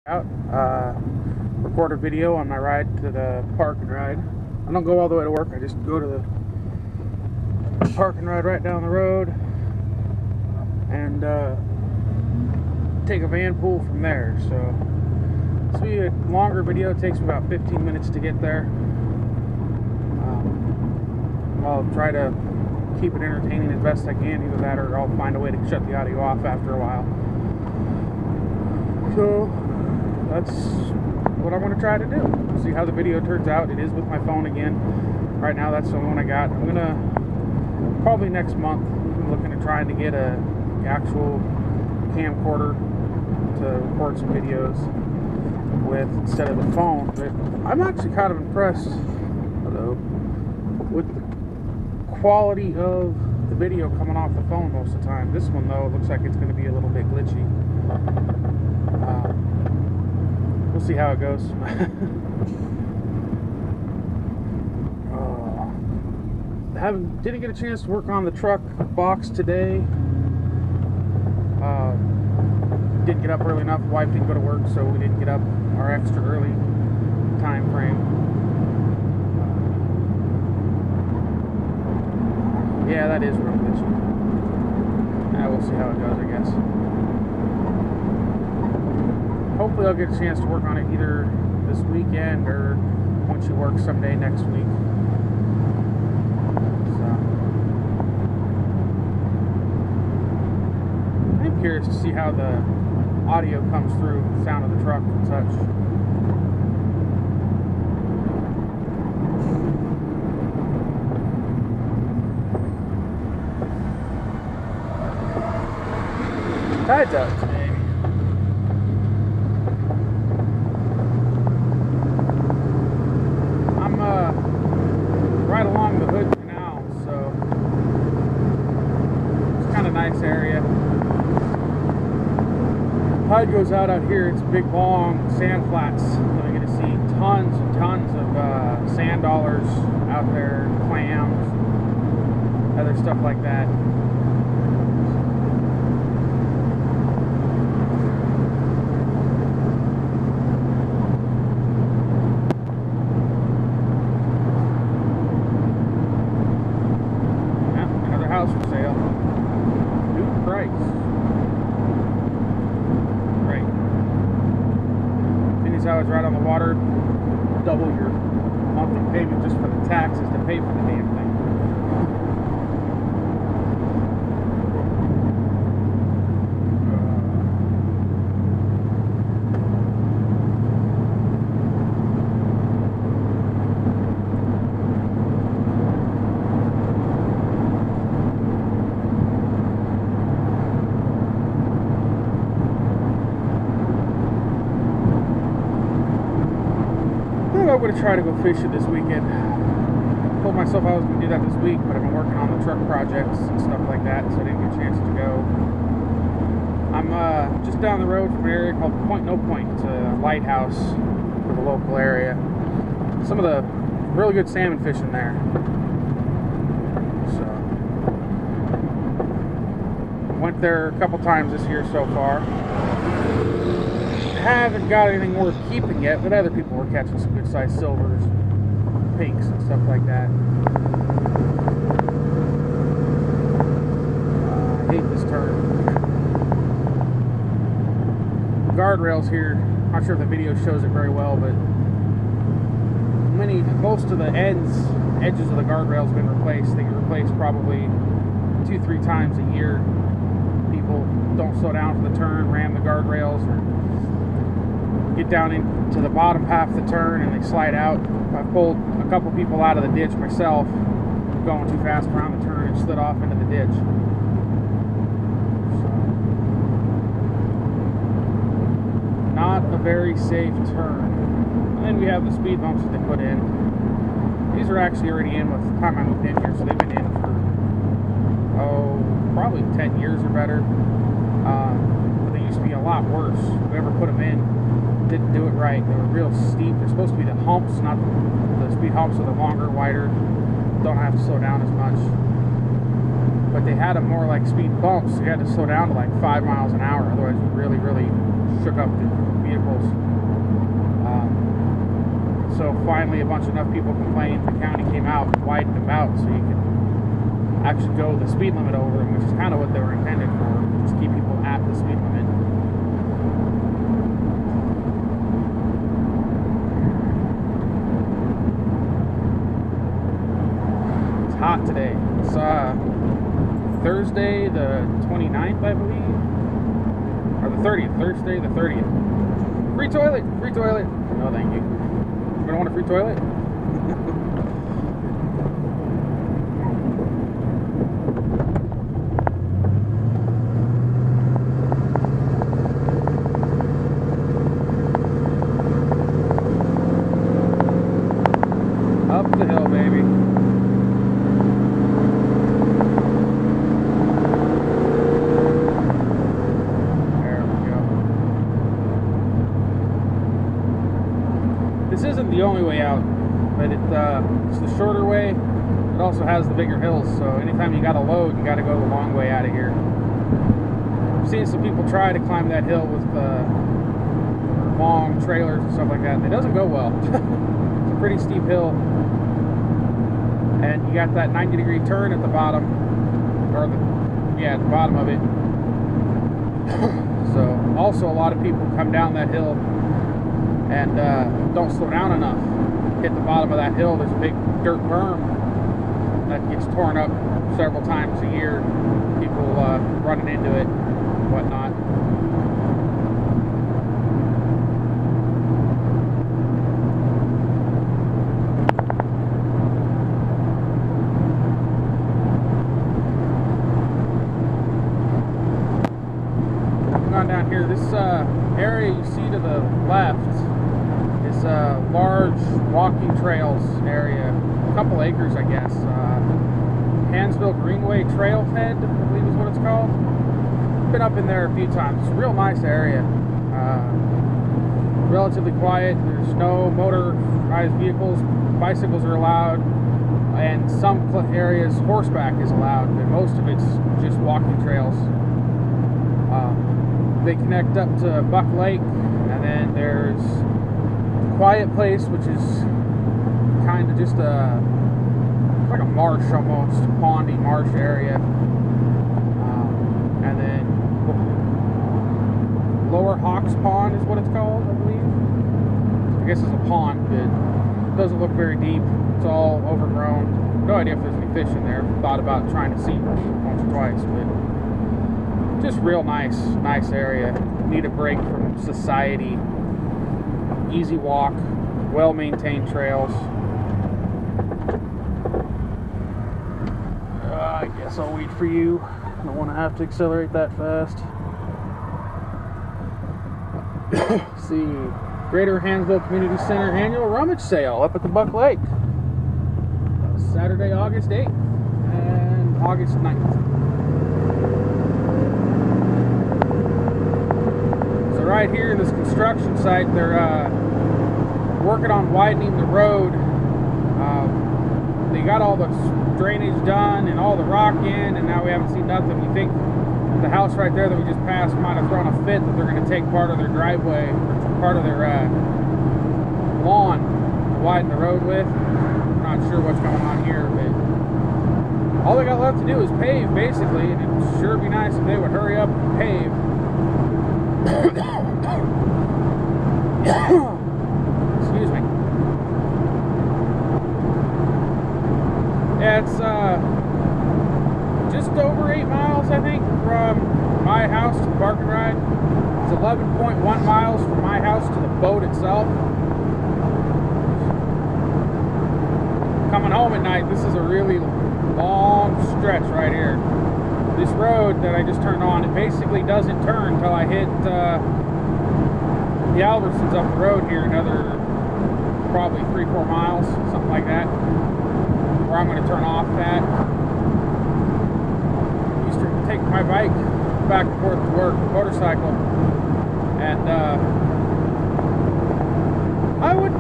out, record a video on my ride to the park and ride. I don't go all the way to work, I just go to the park and ride right down the road and take a van pool from there. So this will be a longer video. It takes me about 15 minutes to get there. I'll try to keep it entertaining as best I can. Either that or I'll find a way to shut the audio off after a while. So that's what I'm going to try to do. See how the video turns out. It is with my phone again. Right now that's the only one I got. I'm going to, probably next month, I'm looking at trying to get a actual camcorder to record some videos with instead of the phone. But I'm actually kind of impressed, with the quality of the video coming off the phone most of the time. This one though, looks like it's going to be a little bit glitchy. We'll see how it goes. Didn't get a chance to work on the truck box today. Didn't get up early enough. Wife didn't go to work, so we didn't get up our extra early time frame. Yeah, that is real glitchy. We'll see how it goes, I guess. Hopefully I'll get a chance to work on it either this weekend or once you work someday next week. So I'm curious to see how the audio comes through, the sound of the truck and such. Tide's out today. I'm right along the Hood Canal, so it's kind of nice area. Tide goes out here. It's big, long sand flats. So you're going to see tons and tons of sand dollars out there, clams, other stuff like that. House for sale. New price. Right. Thing is how it's right on the water. Double your monthly payment just for the taxes to pay for the damn thing. I'm going to try to go fishing this weekend. Told myself I was going to do that this week, but I've been working on the truck projects and stuff like that, so I didn't get a chance to go. I'm just down the road from an area called Point No Point. It's a lighthouse for the local area. Some of the really good salmon fishing there. So went there a couple times this year so far. Haven't got anything worth keeping yet, but other people were catching some good sized silvers, pinks, and stuff like that. I hate this turn. Guardrails here. Not sure if the video shows it very well, but most of the edges of the guardrails have been replaced. They get replaced probably 2-3 times a year. People don't slow down for the turn, ram the guardrails, or get down into the bottom half of the turn and they slide out. I pulled a couple people out of the ditch myself, going too fast around the turn, and slid off into the ditch. So, not a very safe turn. And then we have the speed bumps that they put in. These are actually already in with the time I moved in here, so they've been in for, probably 10 years or better. But they used to be a lot worse. Whoever put them in didn't do it right. They were real steep. They're supposed to be the humps, not the speed humps, are the longer, wider. Don't have to slow down as much. But they had them more like speed bumps. You had to slow down to like 5 miles an hour. Otherwise, you really shook up the vehicles. finally a bunch enough people complained, the county came out and widened them out so you could actually go the speed limit over them, which is kind of what they were intended for, just keep people at the speed limit. It's hot today. It's Thursday the 29th, I believe, or the 30th. Thursday the 30th. Free toilet, free toilet. No, thank you. You don't want a free toilet? Up the hill, baby. There we go. This isn't the only way out, but it's the shorter way. It also has the bigger hills, so anytime you got to load, you got to go the long way out of here. I've seen some people try to climb that hill with long trailers and stuff like that. It doesn't go well. It's a pretty steep hill. And you got that 90-degree turn at the bottom, or at the bottom of it. So also a lot of people come down that hill and don't slow down enough. Hit the bottom of that hill, there's a big dirt berm that gets torn up several times a year. People running into it and whatnot. Down here, this area you see to the left is a large walking trails area, a couple acres, I guess. Hansville Greenway Trailhead, I believe is what it's called. Been up in there a few times. It's a real nice area. Relatively quiet. There's no motorized vehicles. Bicycles are allowed, and some areas horseback is allowed, but most of it's just walking trails. They connect up to Buck Lake, and then there's Quiet Place, which is kind of just like a marsh almost, pondy marsh area. And then Lower Hawks Pond is what it's called, I believe. I guess it's a pond, but it doesn't look very deep. It's all overgrown. No idea if there's any fish in there. Thought about trying to see once or twice, but just real nice area. Need a break from society. Easy walk, well-maintained trails. I guess I'll wait for you. I don't want to have to accelerate that fast. See, Greater Hansville Community Center annual rummage sale up at the Buck Lake. Saturday, August 8th and August 9th. Right here in this construction site, they're working on widening the road. They got all the drainage done and all the rock in, and now we haven't seen nothing. We think the house right there that we just passed might have thrown a fit that they're going to take part of their driveway, or part of their lawn to widen the road with. I'm not sure what's going on here, but all they got left to do is pave, basically, and it'd sure be nice if they would hurry up and pave. Excuse me. Yeah, it's just over 8 miles, I think, from my house to the park and ride. It's 11.1 miles from my house to the boat itself. Coming home at night, this is a really long stretch right here. This road that I just turned on, it basically doesn't turn until I hit the Albertsons up the road here, another probably 3-4 miles, something like that, where I'm going to turn off at. I used to take my bike back and forth to work, motorcycle, and I would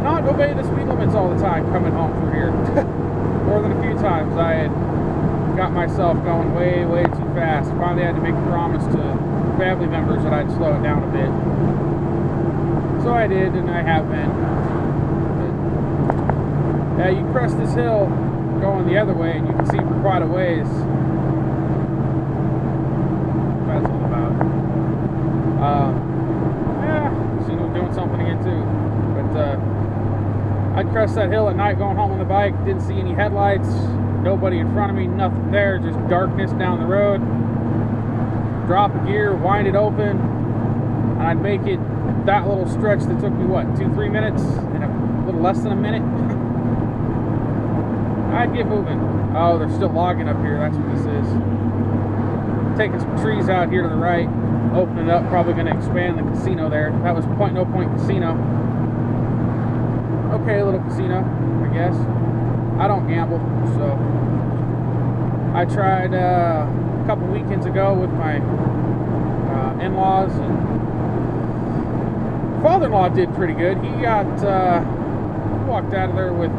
not obey the speed limits all the time coming home through here. More than a few times I had got myself going way too fast. Finally had to make a promise to family members that I'd slow it down a bit. So I did, and I have been. Yeah, you crest this hill going the other way, and you can see for quite a ways. That's all about. Yeah, casino's doing something again too. But I'd crest that hill at night going home on the bike. Didn't see any headlights, nobody in front of me, nothing there, just darkness down the road. Drop a gear, wind it open, and I'd make it that little stretch that took me, what, 2-3 minutes? In a little less than a minute? I'd get moving. Oh, they're still logging up here, that's what this is. Taking some trees out here to the right, opening it up, probably going to expand the casino there. That was Point No Point Casino. Okay, a little casino, I guess. I don't gamble, so I tried a couple weekends ago with my in-laws, and father-in-law did pretty good. He got walked out of there with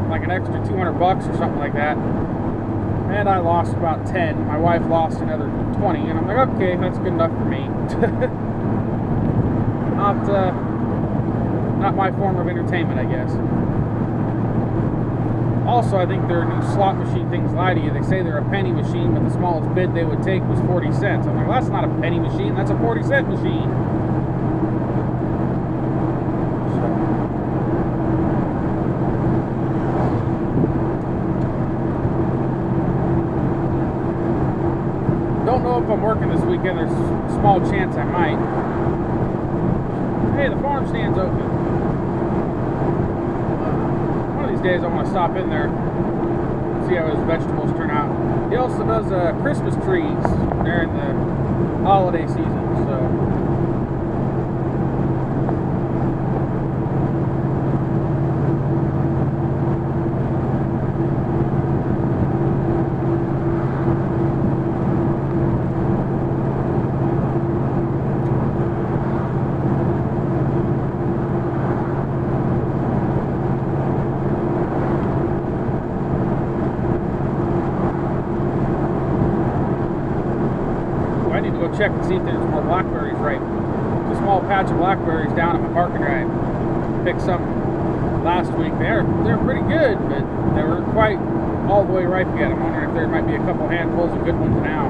like an extra $200 or something like that, and I lost about 10. My wife lost another 20, and I'm like, okay, that's good enough for me. Not my form of entertainment, I guess. Also, I think their new slot machine things lie to you. They say they're a penny machine, but the smallest bid they would take was 40 cents. I'm like, well, that's not a penny machine, that's a 40-cent machine. Don't know if I'm working this weekend. There's a small chance I might. Hey, the farm stand's open. Days I want to stop in there, see how his vegetables turn out. He also does Christmas trees during the holiday season, so check and see if there's more blackberries ripe. There's a small patch of blackberries down at my parking ride. Picked some last week. They're pretty good, but they were quite all the way ripe yet. I'm wondering if there might be a couple handfuls of good ones now.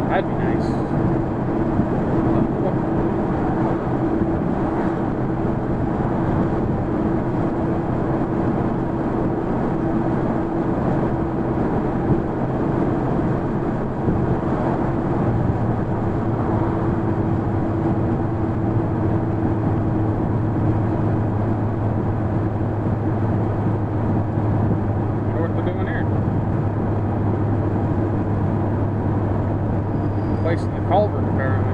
That'd be nice. Placing the culvert, apparently.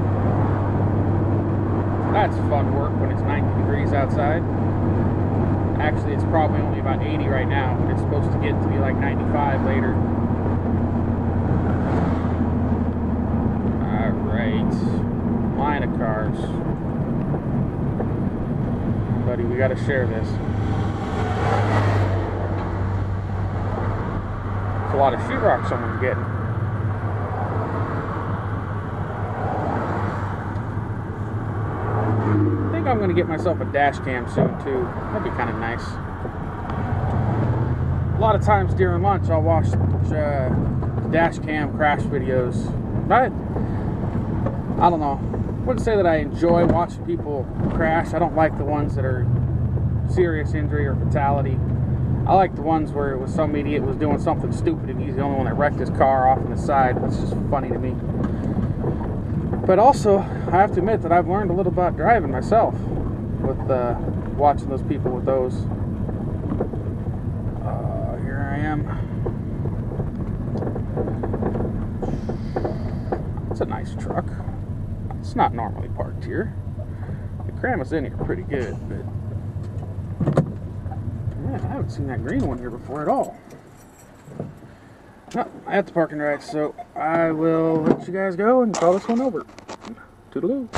That's fun work when it's 90 degrees outside. Actually, it's probably only about 80 right now, but it's supposed to get to be like 95 later. Alright. Line of cars. Buddy, we gotta share this. It's a lot of sheetrock someone's getting. I'm going to get myself a dash cam soon too. That'd be kind of nice. A lot of times during lunch I'll watch dash cam crash videos. But I don't know. I wouldn't say that I enjoy watching people crash. I don't like the ones that are serious injury or fatality. I like the ones where it was some idiot was doing something stupid and he's the only one that wrecked his car off on the side. That's just funny to me. But also, I have to admit that I've learned a little about driving myself with watching those people with those. Here I am. It's a nice truck. It's not normally parked here. The cram is in here pretty good, but man, I haven't seen that green one here before at all. No, I have to park and ride, so I will let you guys go and call this one over. Toodaloo.